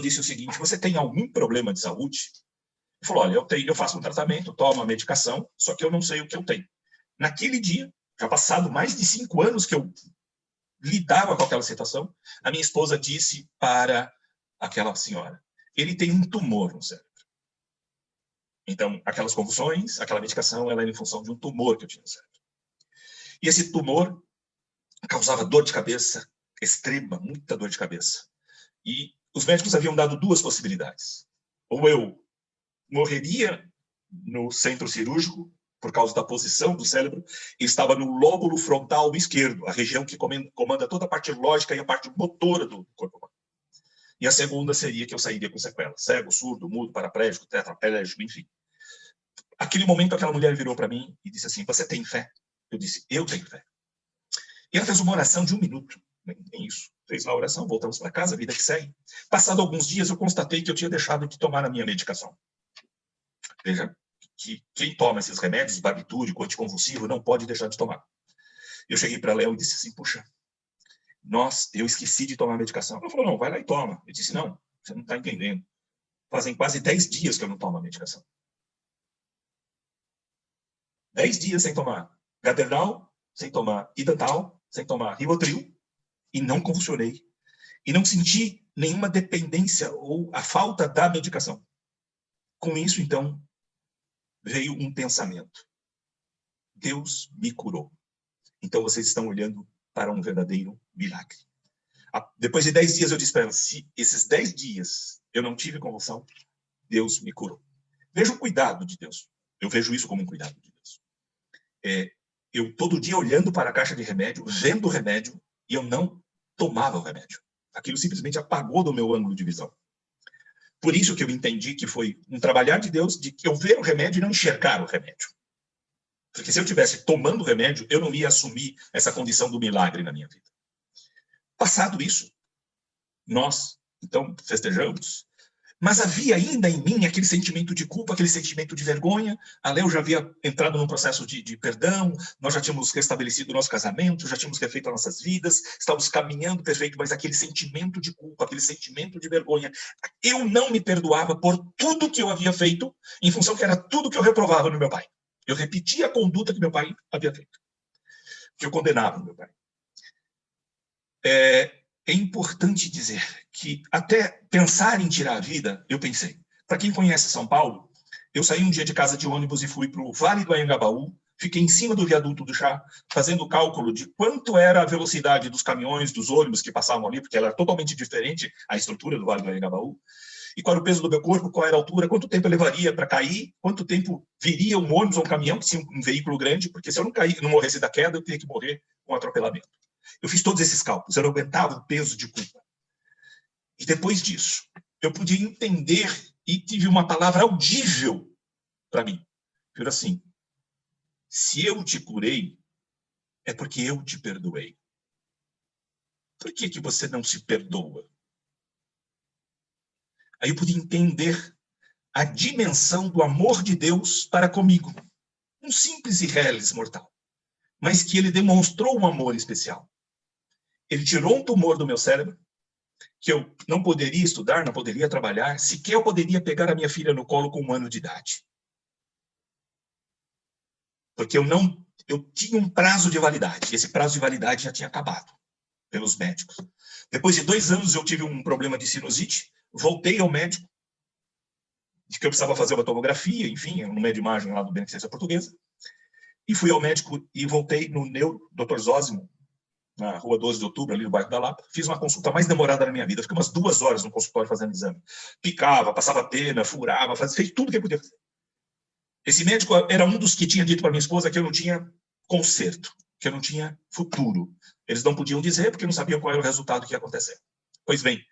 disse o seguinte, você tem algum problema de saúde? Ele falou, olha, eu faço um tratamento, tomo a medicação, só que eu não sei o que eu tenho. Naquele dia, já passado mais de 5 anos que eu lidava com aquela situação, a minha esposa disse para aquela senhora: ele tem um tumor no cérebro. Então, aquelas convulsões, aquela medicação, ela era em função de um tumor que eu tinha no cérebro. E esse tumor causava dor de cabeça extrema, muita dor de cabeça. E os médicos haviam dado duas possibilidades. Ou eu morreria no centro cirúrgico, por causa da posição do cérebro, e estava no lóbulo frontal esquerdo, a região que comanda toda a parte lógica e a parte motora do corpo humano. E a segunda seria que eu sairia com sequelas: cego, surdo, mudo, paraplégico, tetraplégico, enfim. Aquele momento, aquela mulher virou para mim e disse assim: você tem fé? Eu disse: eu tenho fé. E ela fez uma oração de 1 minuto, nem isso. Fez lá a oração, voltamos para casa, a vida que segue. Passado alguns dias, eu constatei que eu tinha deixado de tomar a minha medicação. Veja, que quem toma esses remédios, barbitúrico, anticonvulsivo, não pode deixar de tomar. Eu cheguei para Léo e disse assim: puxa, eu esqueci de tomar a medicação. Ela falou: não, vai lá e toma. Eu disse: não, você não está entendendo. Fazem quase 10 dias que eu não tomo a medicação. 10 dias sem tomar Gadernal, sem tomar Idantal, sem tomar Rivotril, e não convulsionei. E não senti nenhuma dependência ou a falta da medicação. Com isso, então, veio um pensamento: Deus me curou. Então, vocês estão olhando para um verdadeiro milagre. Depois de 10 dias, eu disse para ela: se esses 10 dias eu não tive convulsão, Deus me curou. Veja o cuidado de Deus. Eu vejo isso como um cuidado de Deus. Eu, todo dia, olhando para a caixa de remédio, vendo o remédio, e eu não tomava o remédio. Aquilo simplesmente apagou do meu ângulo de visão. Por isso que eu entendi que foi um trabalhar de Deus, de que eu ver o remédio e não enxergar o remédio. Porque se eu estivesse tomando o remédio, eu não ia assumir essa condição do milagre na minha vida. Passado isso, nós, então, festejamos. Mas havia ainda em mim aquele sentimento de culpa, aquele sentimento de vergonha. A Léo já havia entrado num processo de perdão, nós já tínhamos restabelecido o nosso casamento, já tínhamos refeito as nossas vidas, estávamos caminhando perfeito, mas aquele sentimento de culpa, aquele sentimento de vergonha, eu não me perdoava por tudo que eu havia feito, em função que era tudo que eu reprovava no meu pai. Eu repetia a conduta que meu pai havia feito, que eu condenava no meu pai. É importante dizer que até pensar em tirar a vida, eu pensei. Para quem conhece São Paulo, eu saí um dia de casa de ônibus e fui para o Vale do Anhangabaú, fiquei em cima do viaduto do Chá, fazendo o cálculo de quanto era a velocidade dos caminhões, dos ônibus que passavam ali, porque era totalmente diferente a estrutura do Vale do Anhangabaú, e qual era o peso do meu corpo, qual era a altura, quanto tempo eu levaria para cair, quanto tempo viria um ônibus ou um caminhão, que tinha um veículo grande, porque se eu não morresse da queda, eu teria que morrer com atropelamento. Eu fiz todos esses cálculos, eu não aguentava o peso de culpa. E depois disso, eu podia entender e tive uma palavra audível para mim. Foi assim: se eu te curei, é porque eu te perdoei. Por que você não se perdoa? Aí eu pude entender a dimensão do amor de Deus para comigo. Um simples e reles mortal. Mas que ele demonstrou um amor especial. Ele tirou um tumor do meu cérebro, que eu não poderia estudar, não poderia trabalhar, sequer eu poderia pegar a minha filha no colo com 1 ano de idade. Porque eu tinha um prazo de validade, e esse prazo de validade já tinha acabado pelos médicos. Depois de 2 anos eu tive um problema de sinusite, voltei ao médico, de que eu precisava fazer uma tomografia, enfim, no meio de imagem lá do Beneficência Portuguesa, e fui ao médico e voltei no Dr. Zósimo, na rua 12 de outubro, ali no bairro da Lapa. Fiz uma consulta mais demorada da minha vida. Fiquei umas 2 horas no consultório fazendo exame. Picava, passava pena, furava, fez tudo que ele podia fazer. Esse médico era um dos que tinha dito para minha esposa que eu não tinha conserto, que eu não tinha futuro. Eles não podiam dizer porque não sabiam qual era o resultado que ia acontecer. Pois bem,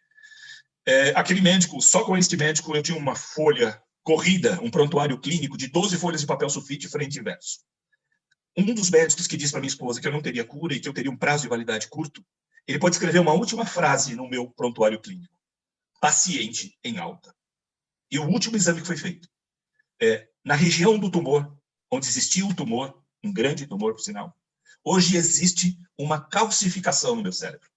aquele médico, só com este médico eu tinha uma folha corrida, um prontuário clínico de 12 folhas de papel sulfite frente e verso. Um dos médicos que disse para minha esposa que eu não teria cura e que eu teria um prazo de validade curto, ele pode escrever uma última frase no meu prontuário clínico: paciente em alta. E o último exame que foi feito, na região do tumor, onde existia o tumor, um grande tumor, por sinal, hoje existe uma calcificação no meu cérebro.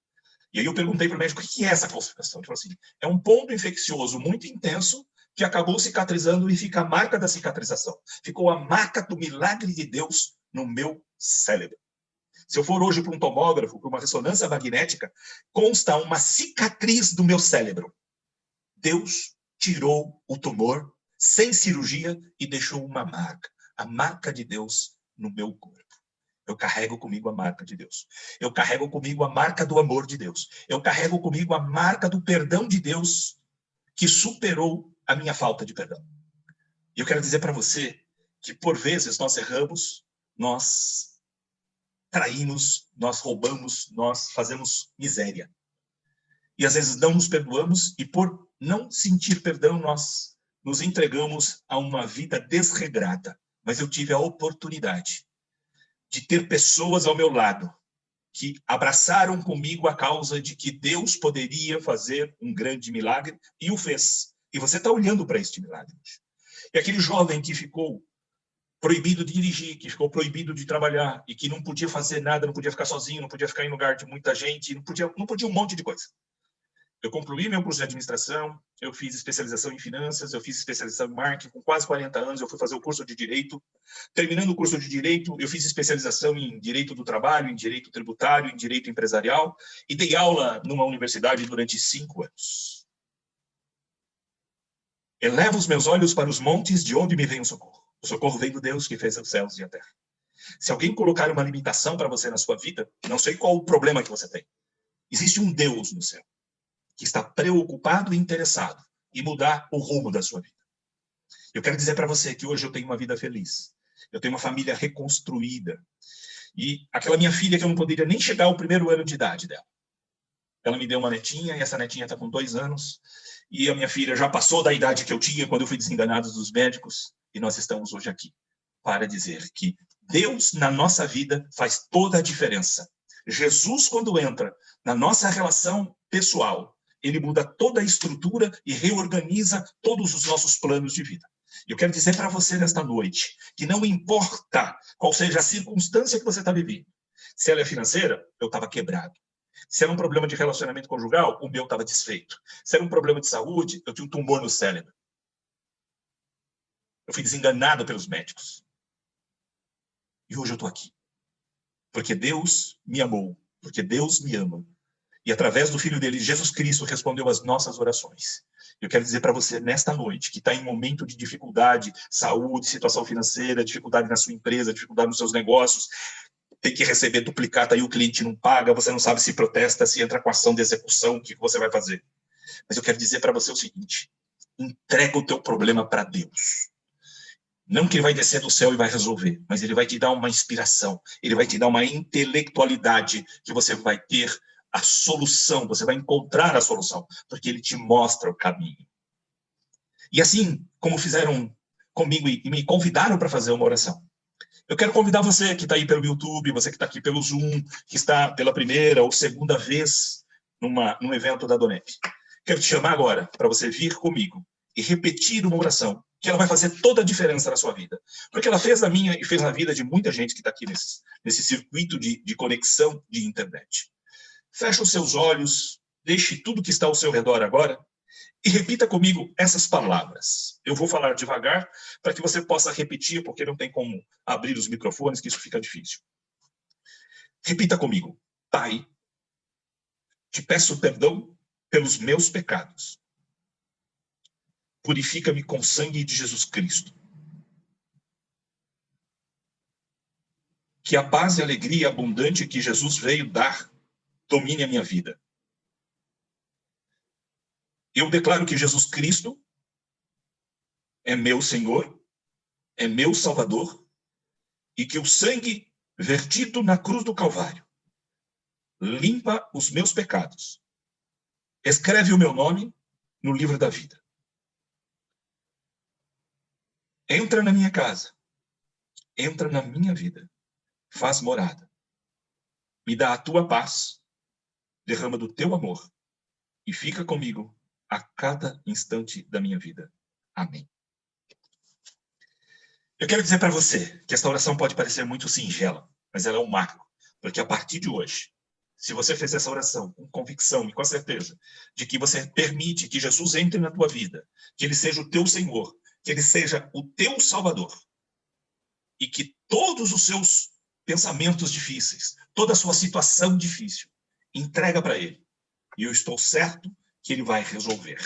E aí eu perguntei para o médico: o que é essa calcificação? Ele falou assim: é um ponto infeccioso muito intenso que acabou cicatrizando e fica a marca da cicatrização. Ficou a marca do milagre de Deus no meu cérebro. Se eu for hoje para um tomógrafo, para uma ressonância magnética, consta uma cicatriz do meu cérebro. Deus tirou o tumor sem cirurgia e deixou uma marca. A marca de Deus no meu corpo. Eu carrego comigo a marca de Deus. Eu carrego comigo a marca do amor de Deus. Eu carrego comigo a marca do perdão de Deus que superou a minha falta de perdão. E eu quero dizer para você que, por vezes, nós erramos, nós traímos, nós roubamos, nós fazemos miséria. E, às vezes, não nos perdoamos e, por não sentir perdão, nós nos entregamos a uma vida desregrada. Mas eu tive a oportunidade de ter pessoas ao meu lado que abraçaram comigo a causa de que Deus poderia fazer um grande milagre, e o fez. E você está olhando para este milagre. E aquele jovem que ficou proibido de dirigir, que ficou proibido de trabalhar, e que não podia fazer nada, não podia ficar sozinho, não podia ficar em lugar de muita gente, não podia um monte de coisa. Eu concluí meu curso de administração, eu fiz especialização em finanças, eu fiz especialização em marketing. Com quase 40 anos, eu fui fazer o curso de Direito. Terminando o curso de Direito, eu fiz especialização em Direito do Trabalho, em Direito Tributário, em Direito Empresarial, e dei aula numa universidade durante 5 anos. Elevo os meus olhos para os montes, de onde me vem o socorro. O socorro vem do Deus que fez os céus e a terra. Se alguém colocar uma limitação para você na sua vida, não sei qual o problema que você tem. Existe um Deus no céu que está preocupado e interessado em mudar o rumo da sua vida. Eu quero dizer para você que hoje eu tenho uma vida feliz. Eu tenho uma família reconstruída. E aquela minha filha que eu não poderia nem chegar ao 1º ano de idade dela. Ela me deu uma netinha, e essa netinha está com 2 anos. E a minha filha já passou da idade que eu tinha quando eu fui desenganado dos médicos. E nós estamos hoje aqui para dizer que Deus na nossa vida faz toda a diferença. Jesus, quando entra na nossa relação pessoal, ele muda toda a estrutura e reorganiza todos os nossos planos de vida. Eu quero dizer para você nesta noite que não importa qual seja a circunstância que você está vivendo. Se ela é financeira, eu estava quebrado. Se era um problema de relacionamento conjugal, o meu estava desfeito. Se era um problema de saúde, eu tinha um tumor no cérebro. Eu fui desenganado pelos médicos. E hoje eu estou aqui. Porque Deus me amou. Porque Deus me ama. E através do Filho dele, Jesus Cristo, respondeu às nossas orações. Eu quero dizer para você, nesta noite, que está em momento de dificuldade, saúde, situação financeira, dificuldade na sua empresa, dificuldade nos seus negócios, tem que receber duplicata e o cliente não paga, você não sabe se protesta, se entra com ação de execução, o que você vai fazer. Mas eu quero dizer para você o seguinte, entrega o teu problema para Deus. Não que ele vai descer do céu e vai resolver, mas ele vai te dar uma inspiração, ele vai te dar uma intelectualidade que você vai ter a solução, você vai encontrar a solução, porque ele te mostra o caminho. E assim, como fizeram comigo e me convidaram para fazer uma oração, eu quero convidar você que está aí pelo YouTube, você que está aqui pelo Zoom, que está pela 1ª ou 2ª vez num evento da Donep. Quero te chamar agora para você vir comigo e repetir uma oração, que ela vai fazer toda a diferença na sua vida. Porque ela fez na minha e fez na vida de muita gente que está aqui nesse circuito de conexão de internet. Feche os seus olhos, deixe tudo que está ao seu redor agora e repita comigo essas palavras. Eu vou falar devagar para que você possa repetir, porque não tem como abrir os microfones, que isso fica difícil. Repita comigo. Pai, te peço perdão pelos meus pecados. Purifica-me com sangue de Jesus Cristo. Que a paz e a alegria abundante que Jesus veio dar domine a minha vida. Eu declaro que Jesus Cristo é meu Senhor, é meu Salvador, e que o sangue vertido na cruz do Calvário limpa os meus pecados. Escreve o meu nome no livro da vida. Entra na minha casa, entra na minha vida, faz morada. Me dá a tua paz, derrama do teu amor e fica comigo a cada instante da minha vida. Amém. Eu quero dizer para você que esta oração pode parecer muito singela, mas ela é um marco, porque a partir de hoje, se você fez essa oração com convicção e com a certeza de que você permite que Jesus entre na tua vida, que ele seja o teu Senhor, que ele seja o teu Salvador, e que todos os seus pensamentos difíceis, toda a sua situação difícil. Entrega para Ele. E eu estou certo que Ele vai resolver.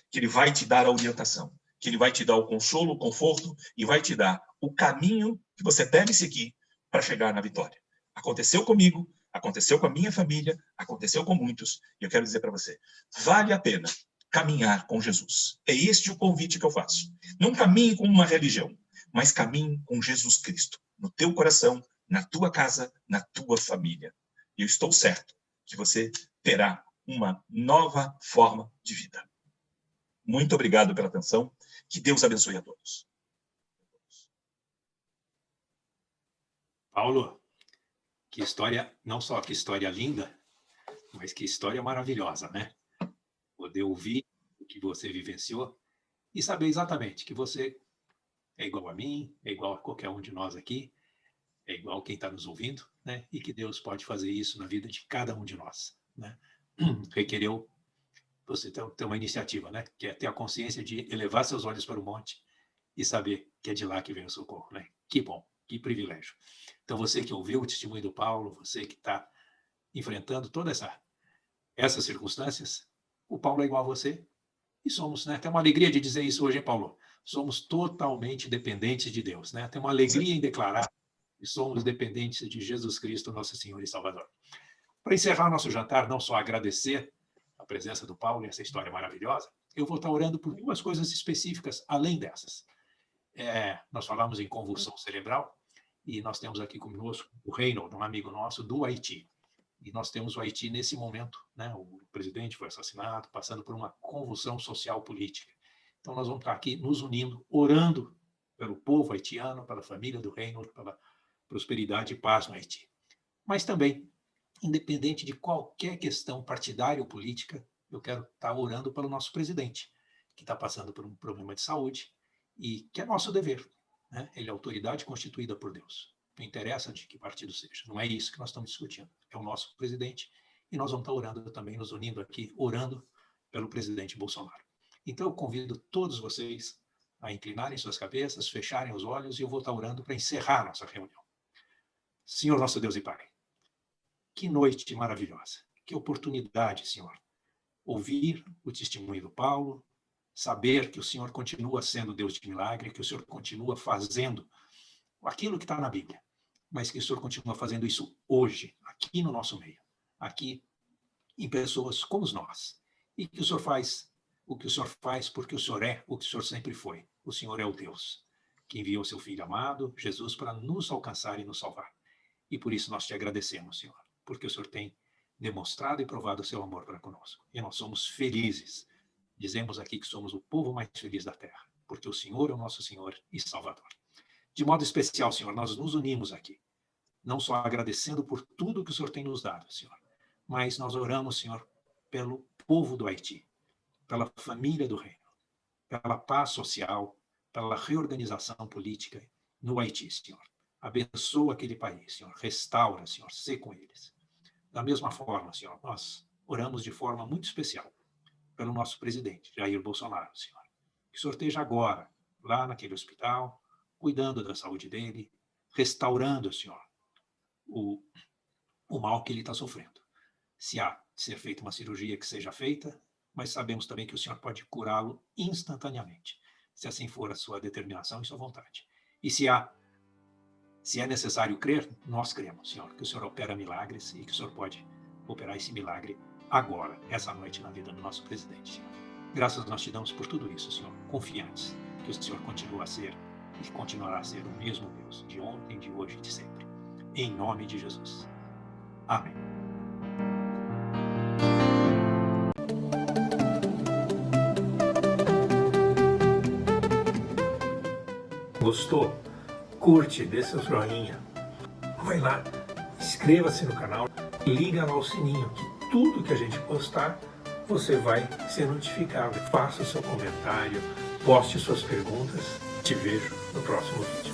Que Ele vai te dar a orientação. Que Ele vai te dar o consolo, o conforto e vai te dar o caminho que você deve seguir para chegar na vitória. Aconteceu comigo, aconteceu com a minha família, aconteceu com muitos. E eu quero dizer para você, vale a pena caminhar com Jesus. É este o convite que eu faço. Não caminhe com uma religião, mas caminhe com Jesus Cristo. No teu coração, na tua casa, na tua família. E eu estou certo que você terá uma nova forma de vida. Muito obrigado pela atenção. Que Deus abençoe a todos.
Paulo, que história, não só que história linda, mas que história maravilhosa, né? Poder ouvir o que você vivenciou e saber exatamente que você é igual a mim, é igual a qualquer um de nós aqui, é igual a quem está nos ouvindo, né? E que Deus pode fazer isso na vida de cada um de nós, né? Requereu você ter uma iniciativa, né? Que é ter a consciência de elevar seus olhos para o monte e saber que é de lá que vem o socorro, né? Que bom, que privilégio. Então, você que ouviu o testemunho do Paulo, você que está enfrentando todas essas circunstâncias, o Paulo é igual a você e somos, né? Tem uma alegria de dizer isso hoje, hein, Paulo? Somos totalmente dependentes de Deus, né? Tem uma alegria em declarar que somos dependentes de Jesus Cristo, nosso Senhor e Salvador. Para encerrar nosso jantar, não só agradecer a presença do Paulo e essa história maravilhosa, eu vou estar orando por duas coisas específicas, além dessas. Nós falamos em convulsão cerebral, e nós temos aqui conosco o Reynold, um amigo nosso do Haiti. E nós temos o Haiti nesse momento, né? O presidente foi assassinado, passando por uma convulsão social política. Então, nós vamos estar aqui nos unindo, orando pelo povo haitiano, pela família do Reynold, pela prosperidade e paz no Haiti. Mas também, independente de qualquer questão partidária ou política, eu quero estar orando pelo nosso presidente, que está passando por um problema de saúde e que é nosso dever, né? Ele é autoridade constituída por Deus. Não interessa de que partido seja. Não é isso que nós estamos discutindo. É o nosso presidente e nós vamos estar orando também, nos unindo aqui, orando pelo presidente Bolsonaro. Então, eu convido todos vocês a inclinarem suas cabeças, fecharem os olhos e eu vou estar orando para encerrar a nossa reunião. Senhor nosso Deus e Pai, que noite maravilhosa, que oportunidade, Senhor, ouvir o testemunho do Paulo, saber que o Senhor continua sendo Deus de milagre, que o Senhor continua fazendo aquilo que está na Bíblia, mas que o Senhor continua fazendo isso hoje, aqui no nosso meio, aqui em pessoas como nós, e que o Senhor faz o que o Senhor faz porque o Senhor é o que o Senhor sempre foi. O Senhor é o Deus que enviou seu Filho amado, Jesus, para nos alcançar e nos salvar. E por isso nós te agradecemos, Senhor, porque o Senhor tem demonstrado e provado o seu amor para conosco. E nós somos felizes. Dizemos aqui que somos o povo mais feliz da terra, porque o Senhor é o nosso Senhor e Salvador. De modo especial, Senhor, nós nos unimos aqui, não só agradecendo por tudo que o Senhor tem nos dado, Senhor, mas nós oramos, Senhor, pelo povo do Haiti, pela família do reino, pela paz social, pela reorganização política no Haiti, Senhor. Abençoa aquele país, Senhor. Restaura, Senhor. Sê com eles. Da mesma forma, Senhor, nós oramos de forma muito especial pelo nosso presidente, Jair Bolsonaro, Senhor. Que o Senhor esteja agora lá naquele hospital, cuidando da saúde dele, restaurando, Senhor, o mal que ele está sofrendo. Se há de ser feita uma cirurgia, que seja feita, mas sabemos também que o Senhor pode curá-lo instantaneamente, se assim for a sua determinação e sua vontade. E se é necessário crer, nós cremos, Senhor, que o Senhor opera milagres e que o Senhor pode operar esse milagre agora, essa noite, na vida do nosso presidente, Senhor. Graças nós te damos por tudo isso, Senhor, confiantes que o Senhor continua a ser e continuará a ser o mesmo Deus, de ontem, de hoje e de sempre. Em nome de Jesus. Amém. Gostou? Curte, dê seu joinha. Vai lá, inscreva-se no canal, liga lá o sininho, que tudo que a gente postar, você vai ser notificado. Faça o seu comentário, poste suas perguntas. Te vejo no próximo vídeo.